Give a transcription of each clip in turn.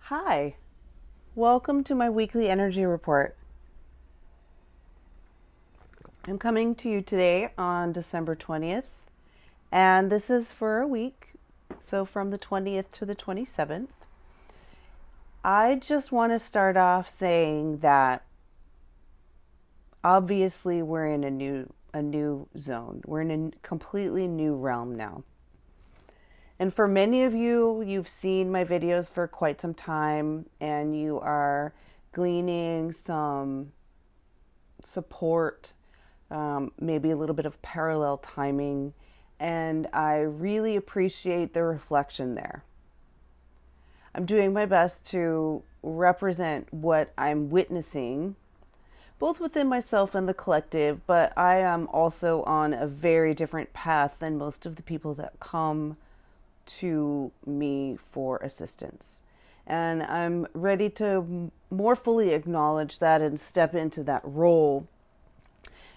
Hi, welcome to my weekly energy report. I'm coming to you today on December 20th, and this is for a week, so from the 20th to the 27th. I just want to start off saying that obviously we're in a new zone. We're in a completely new realm now. And for many of you, you've seen my videos for quite some time and you are gleaning some support, maybe a little bit of parallel timing, and I really appreciate the reflection there. I'm doing my best to represent what I'm witnessing, both within myself and the collective, but I am also on a very different path than most of the people that come to me for assistance. And I'm ready to more fully acknowledge that and step into that role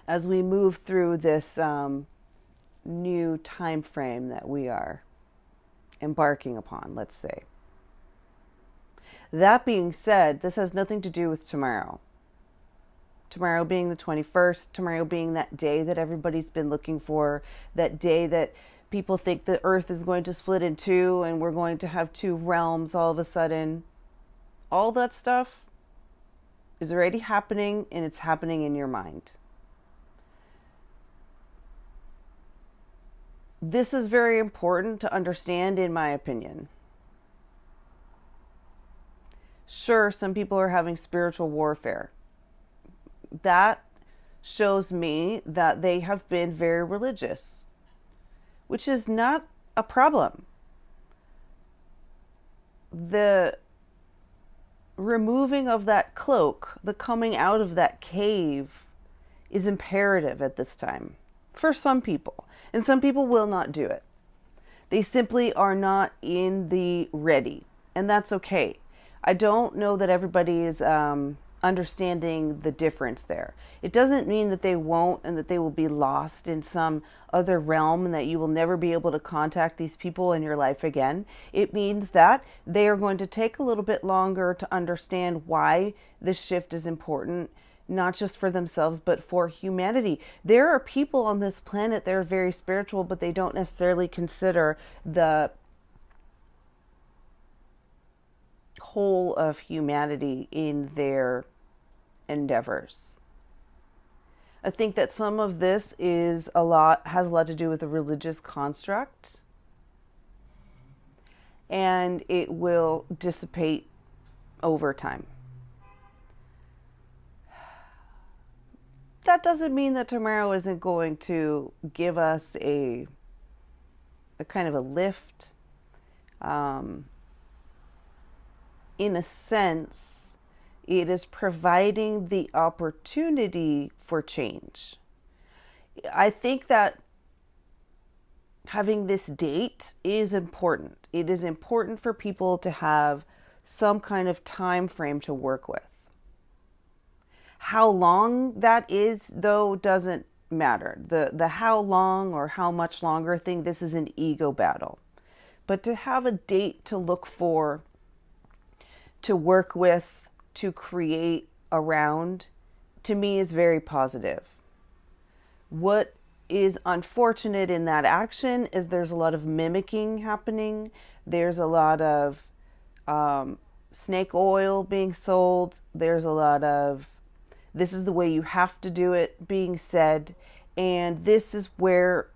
as we move through this new time frame that we are embarking upon, let's say. That being said, this has nothing to do with tomorrow. Tomorrow being the 21st, tomorrow being that day that everybody's been looking for, that day that people think the earth is going to split in two and we're going to have two realms all of a sudden. All that stuff is already happening, and it's happening in your mind. This is very important to understand, in my opinion. Sure, some people are having spiritual warfare. That shows me that they have been very religious, which is not a problem. The removing of that cloak, the coming out of that cave, is imperative at this time for some people. And some people will not do it. They simply are not in the ready. And that's okay. I don't know that everybody is understanding the difference there. It doesn't mean that they won't and that they will be lost in some other realm and that you will never be able to contact these people in your life again. It means that they are going to take a little bit longer to understand why this shift is important, not just for themselves, but for humanity. There are people on this planet that are very spiritual, but they don't necessarily consider the whole of humanity in their endeavors. I think that some of this has a lot to do with a religious construct, and it will dissipate over time. That doesn't mean that tomorrow isn't going to give us a kind of a lift. In a sense, it is providing the opportunity for change. I think that having this date is important. It is important for people to have some kind of time frame to work with. How long that is, though, doesn't matter. The how long or how much longer thing, this is an ego battle. But to have a date to look for, to work with, to create around, to me is very positive. What is unfortunate in that action is there's a lot of mimicking happening. There's a lot of snake oil being sold. There's a lot of this is the way you have to do it being said. And this is where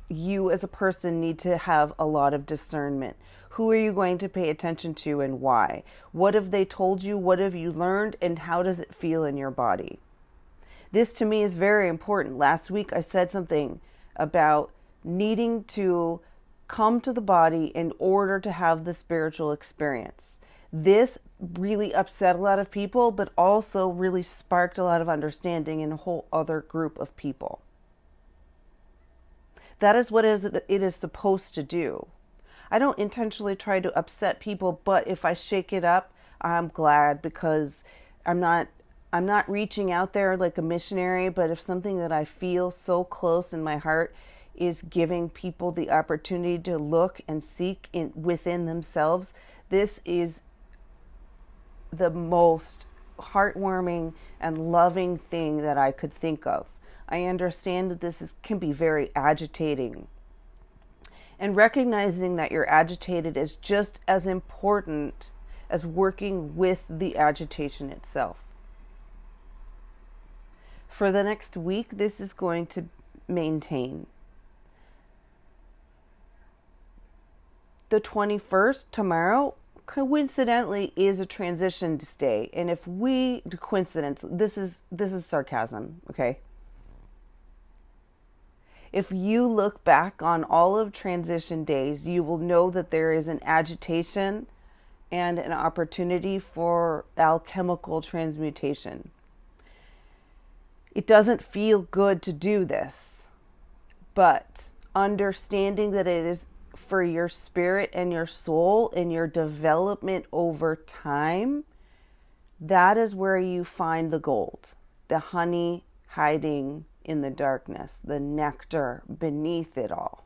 you as a person need to have a lot of discernment. Who are you going to pay attention to and why? What have they told you? What have you learned? And how does it feel in your body? This to me is very important. Last week I said something about needing to come to the body in order to have the spiritual experience. This really upset a lot of people, but also really sparked a lot of understanding in a whole other group of people. That is what it is supposed to do. I don't intentionally try to upset people, but if I shake it up, I'm glad, because I'm not reaching out there like a missionary, but if something that I feel so close in my heart is giving people the opportunity to look and seek within themselves, This is the most heartwarming and loving thing that I could think of. I understand that can be very agitating. And recognizing that you're agitated is just as important as working with the agitation itself. For the next week, this is going to maintain. The 21st, tomorrow, coincidentally is a transition day. And if we, coincidence, this is sarcasm, okay? If you look back on all of transition days, you will know that there is an agitation and an opportunity for alchemical transmutation. It doesn't feel good to do this, but understanding that it is for your spirit and your soul and your development over time, that is where you find the gold, the honey hiding in the darkness, the nectar beneath it all.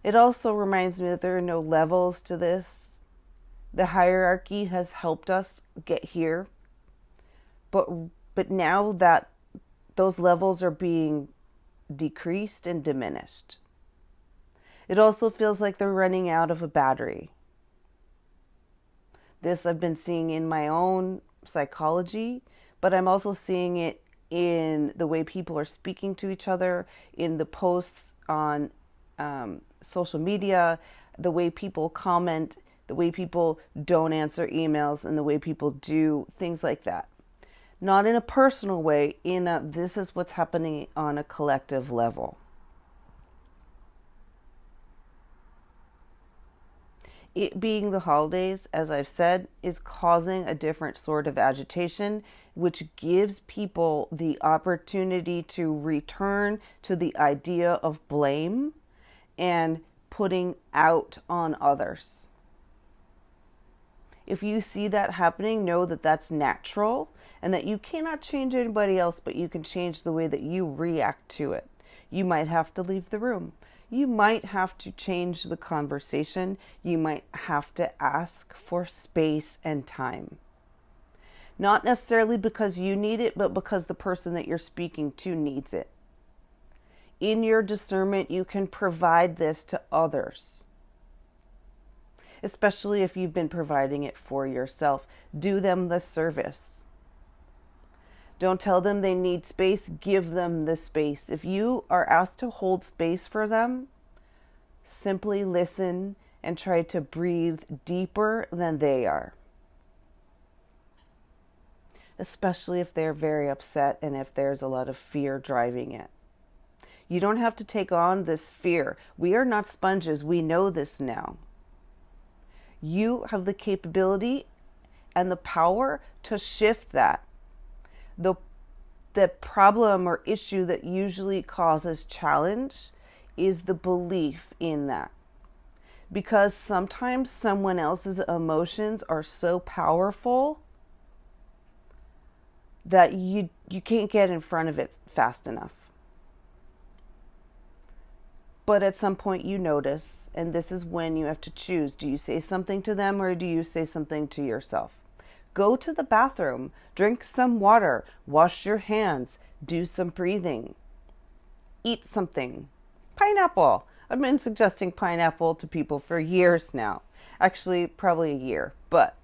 It also reminds me that there are no levels to this. The hierarchy has helped us get here, but now that those levels are being decreased and diminished, it also feels like they're running out of a battery. This I've been seeing in my own psychology, but I'm also seeing it in the way people are speaking to each other, in the posts on social media, the way people comment, the way people don't answer emails, and the way people do things like that. Not in a personal way, this is what's happening on a collective level. It being the holidays, as I've said, is causing a different sort of agitation, which gives people the opportunity to return to the idea of blame and putting out on others. If you see that happening, know that that's natural and that you cannot change anybody else, but you can change the way that you react to it. You might have to leave the room. You might have to change the conversation. You might have to ask for space and time. Not necessarily because you need it, but because the person that you're speaking to needs it. In your discernment, you can provide this to others, especially if you've been providing it for yourself. Do them the service. Don't tell them they need space, give them the space. If you are asked to hold space for them, simply listen and try to breathe deeper than they are. Especially if they're very upset and if there's a lot of fear driving it. You don't have to take on this fear. We are not sponges. We know this now. You have the capability and the power to shift that. The problem or issue that usually causes challenge is the belief in that. Because sometimes someone else's emotions are so powerful that you can't get in front of it fast enough. But at some point you notice, and this is when you have to choose. Do you say something to them or do you say something to yourself? Go to the bathroom, drink some water, wash your hands, do some breathing, eat something. Pineapple. I've been suggesting pineapple to people for years now. Actually, probably a year. But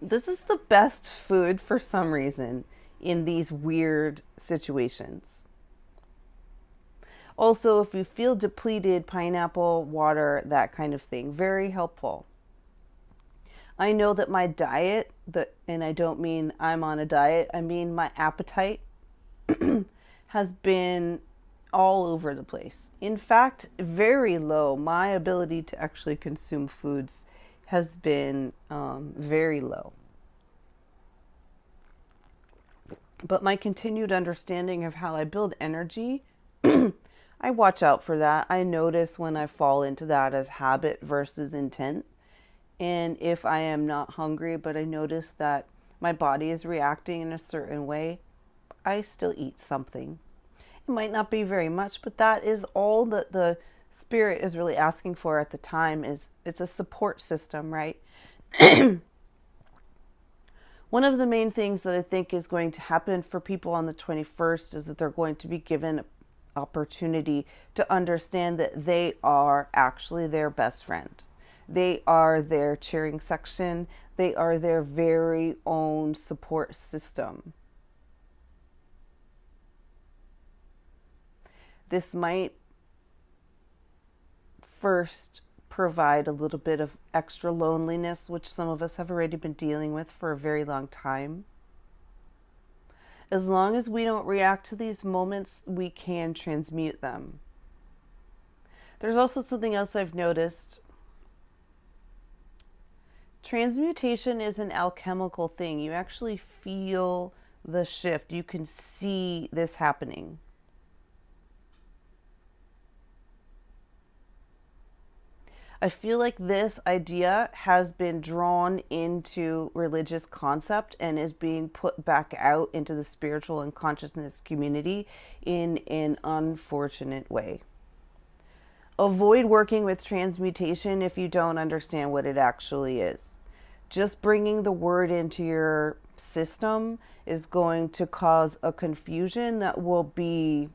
this is the best food for some reason in these weird situations. Also, if you feel depleted, pineapple, water, that kind of thing, very helpful. I know that my diet, and I don't mean I'm on a diet, I mean my appetite has been all over the place. In fact, very low. My ability to actually consume foods has been very low. But my continued understanding of how I build energy, I watch out for that. I notice when I fall into that as habit versus intent. And if I am not hungry, but I notice that my body is reacting in a certain way, I still eat something. It might not be very much, but that is all that the Spirit is really asking for at the time is it's a support system, right? One of the main things that I think is going to happen for people on the 21st is that they're going to be given opportunity to understand that they are actually their best friend. They are their cheering section. They are their very own support system. This might first provide a little bit of extra loneliness, which some of us have already been dealing with for a very long time. As long as we don't react to these moments, we can transmute them. There's also something else I've noticed. Transmutation is an alchemical thing. You actually feel the shift. You can see this happening. I feel like this idea has been drawn into religious concept and is being put back out into the spiritual and consciousness community in an unfortunate way. Avoid working with transmutation if you don't understand what it actually is. Just bringing the word into your system is going to cause a confusion that will be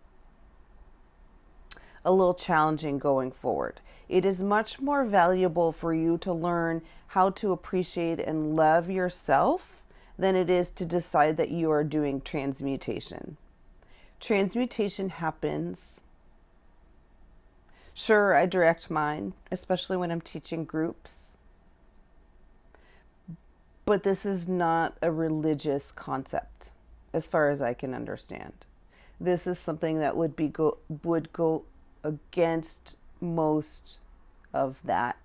a little challenging going forward. It is much more valuable for you to learn how to appreciate and love yourself than it is to decide that you are doing transmutation. Transmutation happens. Sure, I direct mine, especially when I'm teaching groups. But this is not a religious concept, as far as I can understand. This is something that would go against most of that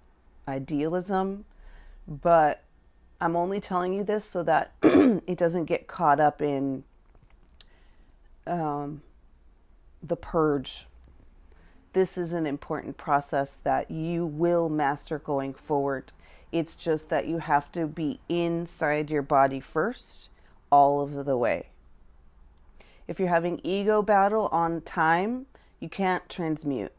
idealism, but I'm only telling you this so that it doesn't get caught up in the purge. This is an important process that you will master going forward. It's just that you have to be inside your body first, all of the way. If you're having ego battle on time, you can't transmute.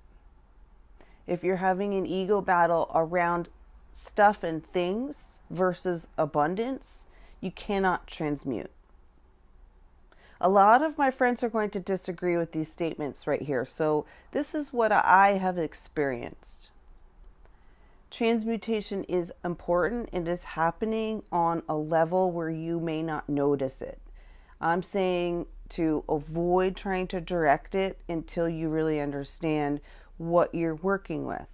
If you're having an ego battle around stuff and things versus abundance, you cannot transmute. A lot of my friends are going to disagree with these statements right here. So this is what I have experienced. Transmutation is important. It is happening on a level where you may not notice it. I'm saying to avoid trying to direct it until you really understand what you're working with.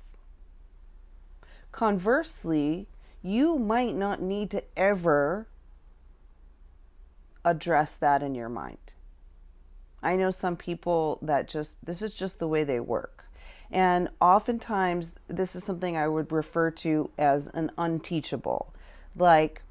Conversely, you might not need to ever address that in your mind. I know some people that this is just the way they work. And oftentimes, this is something I would refer to as an unteachable. Like,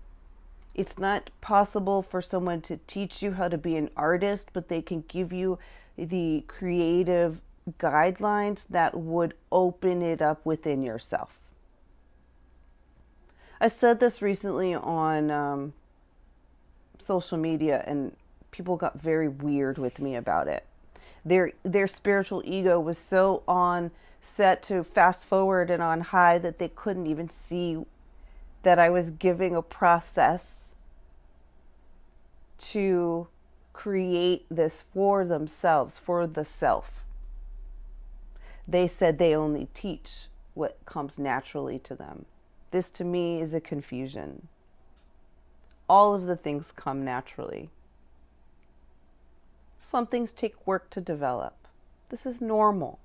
it's not possible for someone to teach you how to be an artist, but they can give you the creative guidelines that would open it up within yourself. I said this recently on social media, and people got very weird with me about it. Their spiritual ego was so on set to fast forward and on high that they couldn't even see that I was giving a process to create this for themselves, for the self. They said they only teach what comes naturally to them. This to me is a confusion. All of the things come naturally. Some things take work to develop. This is normal.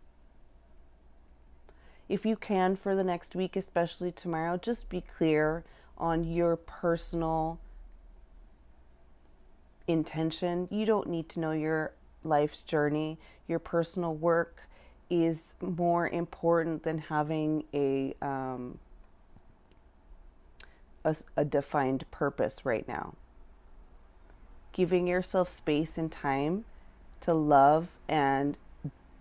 If you can, for the next week, especially tomorrow, just be clear on your personal intention. You don't need to know your life's journey. Your personal work is more important than having a defined purpose right now. Giving yourself space and time to love and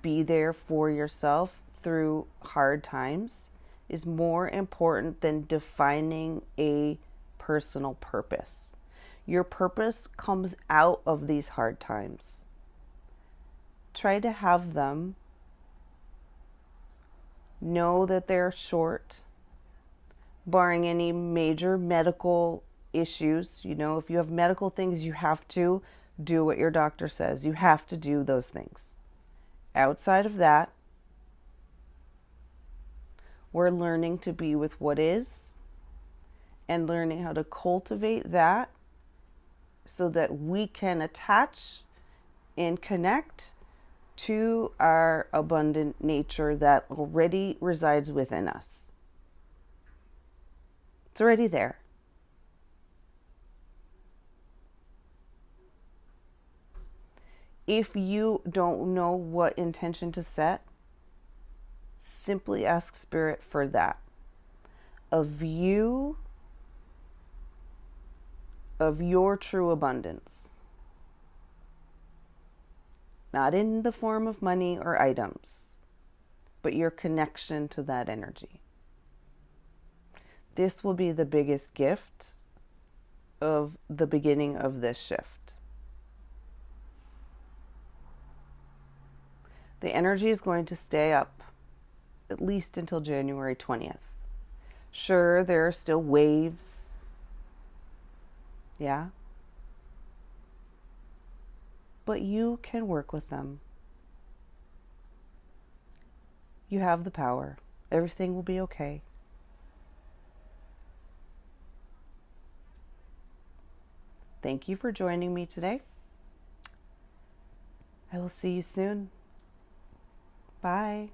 be there for yourself through hard times is more important than defining a personal purpose. Your purpose comes out of these hard times. Try to have them Know that they're short, barring any major medical issues. You know, if you have medical things, you have to do what your doctor says. You have to do those things. Outside of that, we're learning to be with what is and learning how to cultivate that so that we can attach and connect to our abundant nature that already resides within us. It's already there. If you don't know what intention to set, simply ask Spirit for that. A view of your true abundance. Not in the form of money or items, but your connection to that energy. This will be the biggest gift of the beginning of this shift. The energy is going to stay up at least until January 20th. Sure, there are still waves. Yeah. But you can work with them. You have the power. Everything will be okay. Thank you for joining me today. I will see you soon. Bye.